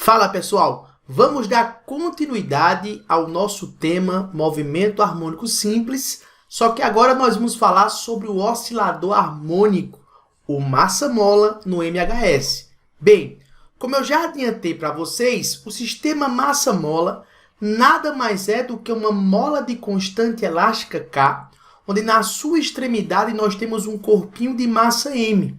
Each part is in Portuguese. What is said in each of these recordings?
Fala pessoal, vamos dar continuidade ao nosso tema movimento harmônico simples, só que agora nós vamos falar sobre o oscilador harmônico, o massa-mola no MHS. Bem, como eu já adiantei para vocês, o sistema massa-mola nada mais é do que uma mola de constante elástica K, onde na sua extremidade nós temos um corpinho de massa M.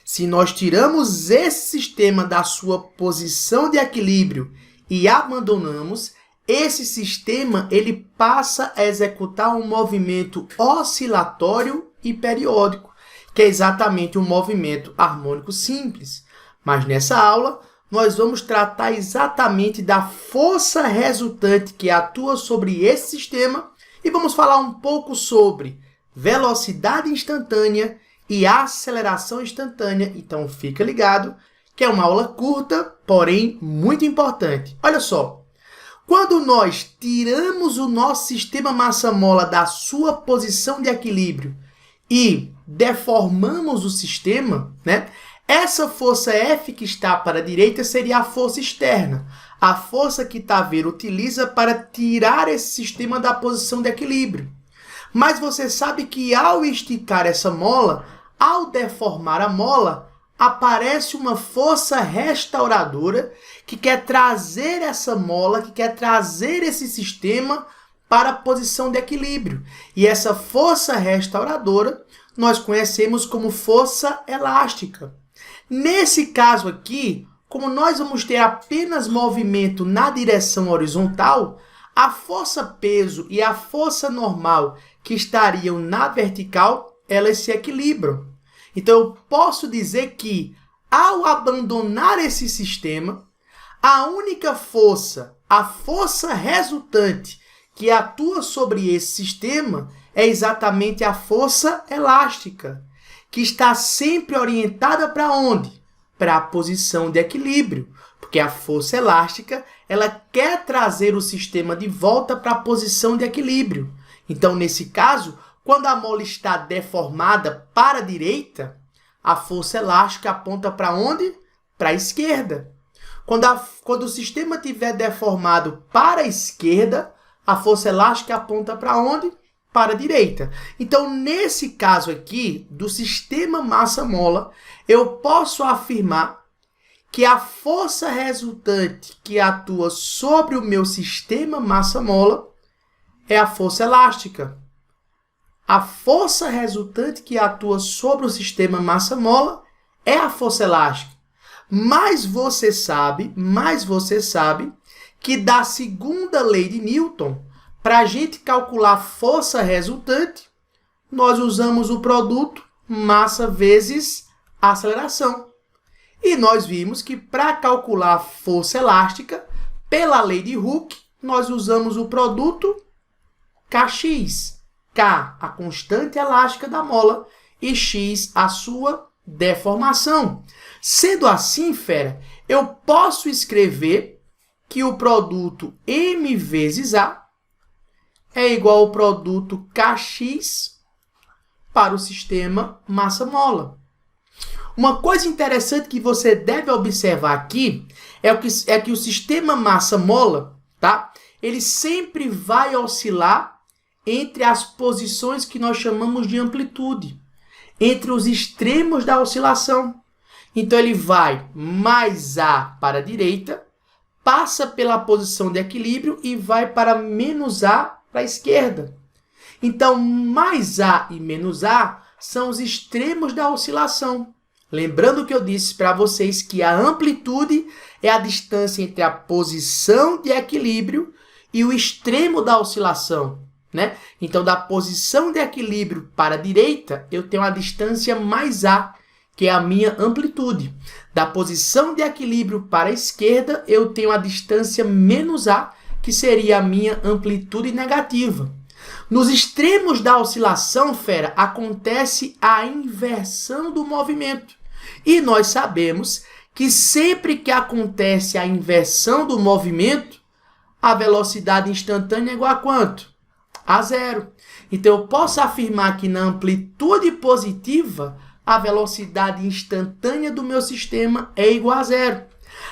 Se nós tiramos esse sistema da sua posição de equilíbrio e abandonamos, esse sistema ele passa a executar um movimento oscilatório e periódico, que é exatamente um movimento harmônico simples. Mas nessa aula, nós vamos tratar exatamente da força resultante que atua sobre esse sistema e vamos falar um pouco sobre velocidade instantânea e aceleração instantânea. Então fica ligado que é uma aula curta, porém muito importante. Olha só, quando nós tiramos o nosso sistema massa-mola da sua posição de equilíbrio e deformamos o sistema, essa força F que está para a direita seria a força externa. A força que Tavera utiliza para tirar esse sistema da posição de equilíbrio. Mas você sabe que ao esticar essa mola, ao deformar a mola, aparece uma força restauradora que quer trazer essa mola, que quer trazer esse sistema para a posição de equilíbrio. E essa força restauradora nós conhecemos como força elástica. Nesse caso aqui, como nós vamos ter apenas movimento na direção horizontal, a força-peso e a força normal que estariam na vertical, elas se equilibram. Então, eu posso dizer que, ao abandonar esse sistema, a única força, a força resultante que atua sobre esse sistema é exatamente a força elástica, que está sempre orientada para onde? Para a posição de equilíbrio, porque a força elástica ela quer trazer o sistema de volta para a posição de equilíbrio. Então, nesse caso, quando a mola está deformada para a direita, a força elástica aponta para onde? Para a esquerda. Quando o sistema estiver deformado para a esquerda, a força elástica aponta para onde? Para a direita. Então, nesse caso aqui, do sistema massa-mola, eu posso afirmar que a força resultante que atua sobre o meu sistema massa-mola é a força elástica. A força resultante que atua sobre o sistema massa-mola é a força elástica. Mas você sabe que da segunda lei de Newton, para a gente calcular força resultante, nós usamos o produto massa vezes aceleração. E nós vimos que para calcular força elástica, pela lei de Hooke, nós usamos o produto Kx. K, a constante elástica da mola, e X, a sua deformação. Sendo assim, fera, eu posso escrever que o produto M vezes A é igual ao produto Kx para o sistema massa-mola. Uma coisa interessante que você deve observar aqui é que o sistema massa-mola, ele sempre vai oscilar entre as posições que nós chamamos de amplitude, entre os extremos da oscilação. Então, ele vai mais A para a direita, passa pela posição de equilíbrio e vai para menos A para a esquerda. Então, mais A e menos A são os extremos da oscilação. Lembrando que eu disse para vocês que a amplitude é a distância entre a posição de equilíbrio e o extremo da oscilação. Então, da posição de equilíbrio para a direita, eu tenho a distância mais A, que é a minha amplitude. Da posição de equilíbrio para a esquerda, eu tenho a distância menos A, que seria a minha amplitude negativa. Nos extremos da oscilação, fera, acontece a inversão do movimento. E nós sabemos que sempre que acontece a inversão do movimento, a velocidade instantânea é igual a quanto? A zero. Então, eu posso afirmar que na amplitude positiva, a velocidade instantânea do meu sistema é igual a zero.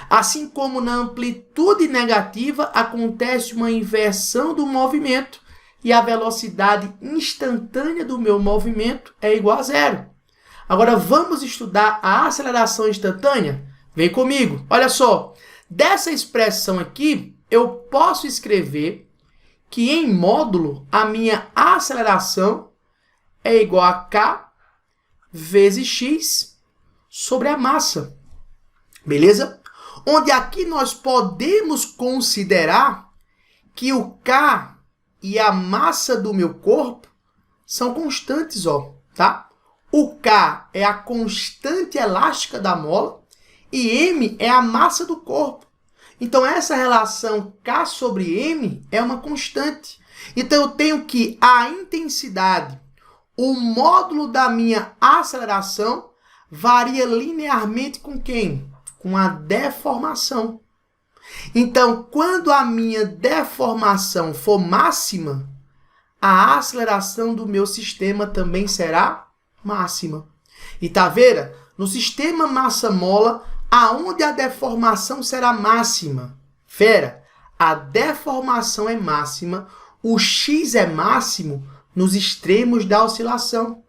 Assim como na amplitude negativa acontece uma inversão do movimento e a velocidade instantânea do meu movimento é igual a zero. Agora vamos estudar a aceleração instantânea? Vem comigo, olha só. Dessa expressão aqui, eu posso escrever que em módulo a minha aceleração é igual a k vezes x sobre a massa. Beleza? Onde aqui nós podemos considerar que o k e a massa do meu corpo são constantes, ó, tá? O k é a constante elástica da mola e m é a massa do corpo. Então, essa relação k sobre m é uma constante. Então, eu tenho que a intensidade, o módulo da minha aceleração, varia linearmente com quem? Com a deformação. Então, quando a minha deformação for máxima, a aceleração do meu sistema também será máxima. E tá vendo? No sistema massa-mola, aonde a deformação será máxima? Fera, a deformação é máxima, o x é máximo nos extremos da oscilação.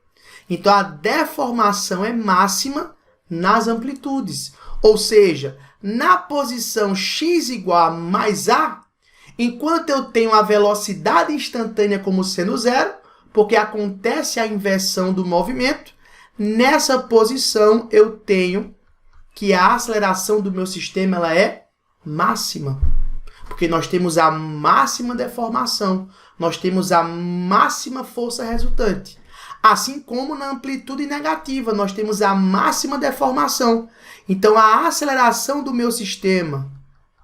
Então, a deformação é máxima nas amplitudes. Ou seja, na posição x igual a mais a, enquanto eu tenho a velocidade instantânea como sendo zero, porque acontece a inversão do movimento, nessa posição eu tenho que a aceleração do meu sistema ela é máxima. Porque nós temos a máxima deformação, nós temos a máxima força resultante. Assim como na amplitude negativa, nós temos a máxima deformação. Então, a aceleração do meu sistema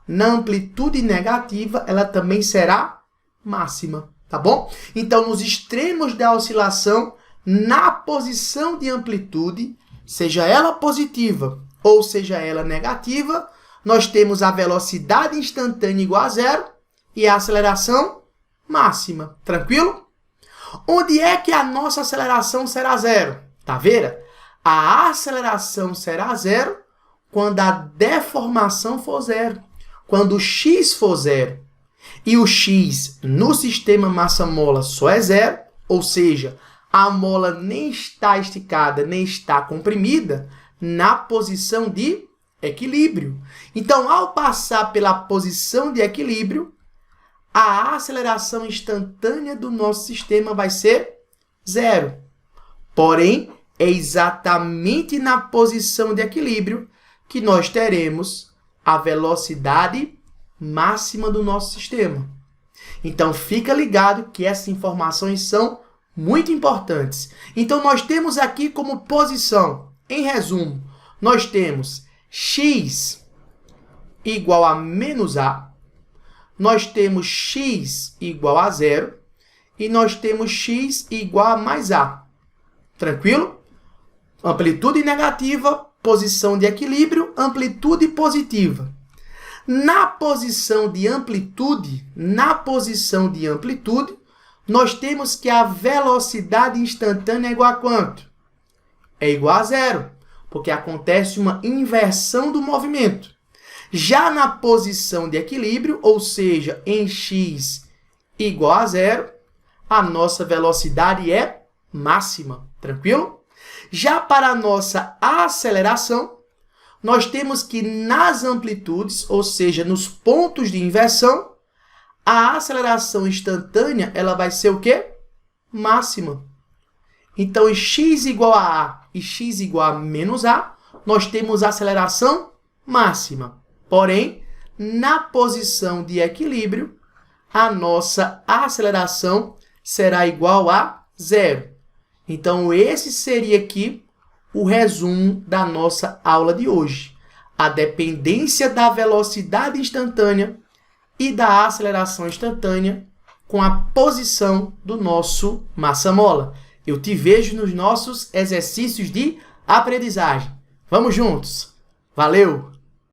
na amplitude negativa, ela também será máxima, tá bom? Então, nos extremos da oscilação, na posição de amplitude, seja ela positiva ou seja ela negativa, nós temos a velocidade instantânea igual a zero e a aceleração máxima. Tranquilo? Onde é que a nossa aceleração será zero? Tá vendo? A aceleração será zero quando a deformação for zero. Quando o x for zero. E o x no sistema massa-mola só é zero, ou seja, a mola nem está esticada, nem está comprimida, na posição de equilíbrio. Então, ao passar pela posição de equilíbrio, a aceleração instantânea do nosso sistema vai ser zero. Porém, é exatamente na posição de equilíbrio que nós teremos a velocidade máxima do nosso sistema. Então, fica ligado que essas informações são muito importantes. Então, nós temos aqui como posição, em resumo, nós temos x igual a menos a, nós temos x igual a zero e nós temos x igual a mais a. Tranquilo? Amplitude negativa, posição de equilíbrio, amplitude positiva. Na posição de amplitude, nós temos que a velocidade instantânea é igual a quanto? É igual a zero, porque acontece uma inversão do movimento. Já na posição de equilíbrio, ou seja, em x igual a zero, a nossa velocidade é máxima. Tranquilo? Já para a nossa aceleração, nós temos que nas amplitudes, ou seja, nos pontos de inversão, a aceleração instantânea ela vai ser o quê? Máxima. Então, em x igual a e x igual a menos a, nós temos a aceleração máxima. Porém, na posição de equilíbrio, a nossa aceleração será igual a zero. Então, esse seria aqui o resumo da nossa aula de hoje. A dependência da velocidade instantânea e da aceleração instantânea com a posição do nosso massa-mola. Eu te vejo nos nossos exercícios de aprendizagem. Vamos juntos! Valeu!